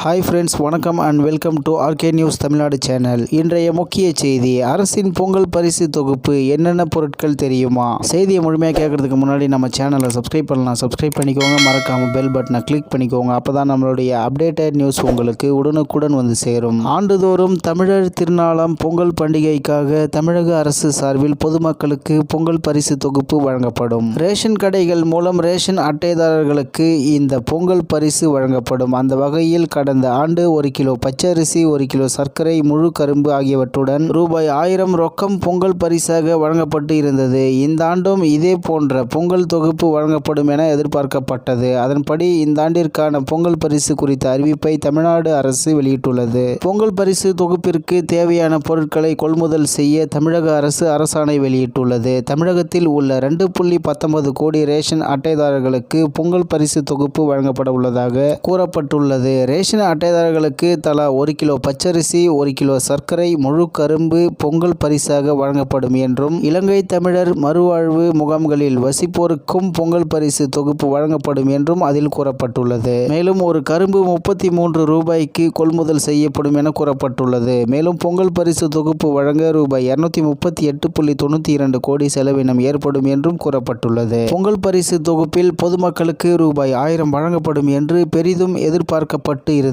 Hi friends, வணக்கம் and welcome to RK news Tamil Nadu channel. இன்றைய முக்கிய செய்தி: அரசின் பொங்கல் பரிசு தொகுப்பு என்னென்ன பொருட்கள் தெரியுமா? செய்தியை முழுமையாக கேட்கறதுக்கு முன்னாடி நம்ம சேனலை சப்ஸ்கிரைப் பண்ணலாம். சப்ஸ்கிரைப் பண்ணிக்கோங்க, மறக்காம பெல் பட்டனை கிளிக் பண்ணிக்கோங்க. அப்பதான் நம்மளுடைய அப்டேட்டட் நியூஸ் உங்களுக்கு உடனுக்குடன் வந்து சேரும். ஆண்டுதோறும் தமிழர் திருநாளாம் பொங்கல் பண்டிகைக்காக தமிழக அரசு சார்பில் பொதுமக்களுக்கு பொங்கல் பரிசு தொகுப்பு வழங்கப்படும். ரேஷன் கடைகள் மூலம் ரேஷன் அட்டைதாரர்களுக்கு இந்த பொங்கல் பரிசு வழங்கப்படும். அந்த வகையில் கடந்த ஆண்டு 1 கிலோ பச்சரிசி, 1 கிலோ சர்க்கரை, முழு கரும்பு ஆகியவற்றுடன் ரூபாய் 1000 ரொக்கம் பொங்கல் பரிசாக வழங்கப்பட்டு இருந்தது. இந்த ஆண்டும் இதே போன்ற பொங்கல் தொகுப்பு வழங்கப்படும் என எதிர்பார்க்கப்பட்டது. அதன்படி இந்த ஆண்டிற்கான பொங்கல் பரிசு குறித்த அறிவிப்பை தமிழ்நாடு அரசு வெளியிட்டுள்ளது. பொங்கல் பரிசு தொகுப்பிற்கு தேவையான பொருட்களை கொள்முதல் செய்ய தமிழக அரசு அரசாணை வெளியிட்டுள்ளது. தமிழகத்தில் உள்ள 2.19 கோடி ரேஷன் அட்டைதாரர்களுக்கு பொங்கல் பரிசு தொகுப்பு வழங்கப்பட உள்ளதாக கூறப்பட்டுள்ளது. ரேஷன் அட்டைதாரர்களுக்கு தலா 1 கிலோ பச்சரிசி, 1 கிலோ சர்க்கரை, முழு கரும்பு பொங்கல் பரிசாக வழங்கப்படும் என்றும், இலங்கை தமிழர் மறுவாழ்வு முகாம்களில் வசிப்போருக்கும் பொங்கல் பரிசு தொகுப்பு வழங்கப்படும் என்றும் அதில் கூறப்பட்டுள்ளது. மேலும் ஒரு கரும்பு 33 ரூபாய்க்கு கொள்முதல் செய்யப்படும் என கூறப்பட்டுள்ளது. மேலும் பொங்கல் பரிசு தொகுப்பு வழங்க ரூபாய் 238.92 கோடி செலவினம் ஏற்படும் என்றும் கூறப்பட்டுள்ளது. பொங்கல் பரிசு தொகுப்பில் பொதுமக்களுக்கு ரூபாய் 1000 வழங்கப்படும் என்று பெரிதும் எதிர்பார்க்கப்பட்டு இருந்தது.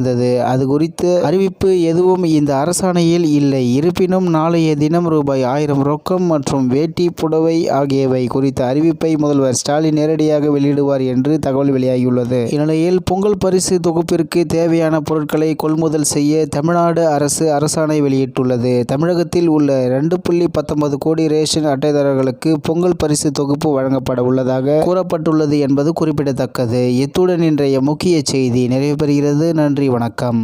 அது குறித்து அறிவிப்பு எதுவும் இந்த அரசாணையில் இல்லை. இருப்பினும் நாளைய தினம் ரூபாய் 1000 ரொக்கம் மற்றும் வேட்டி, புடவை ஆகியவை குறித்த அறிவிப்பை முதல்வர் ஸ்டாலின் நேரடியாக வெளியிடுவார் என்று தகவல் வெளியாகியுள்ளது. இந்நிலையில் பொங்கல் பரிசு தொகுப்பிற்கு தேவையான பொருட்களை கொள்முதல் செய்ய தமிழ்நாடு அரசு அரசாணை வெளியிட்டுள்ளது. தமிழகத்தில் உள்ள 2.19 கோடி ரேஷன் அட்டைதாரர்களுக்கு பொங்கல் பரிசு தொகுப்பு வழங்கப்பட உள்ளதாக கூறப்பட்டுள்ளது என்பது குறிப்பிடத்தக்கது. இத்துடன் இன்றைய முக்கிய செய்தி நிறைவு பெறுகிறது. நன்றி, வணக்கம்.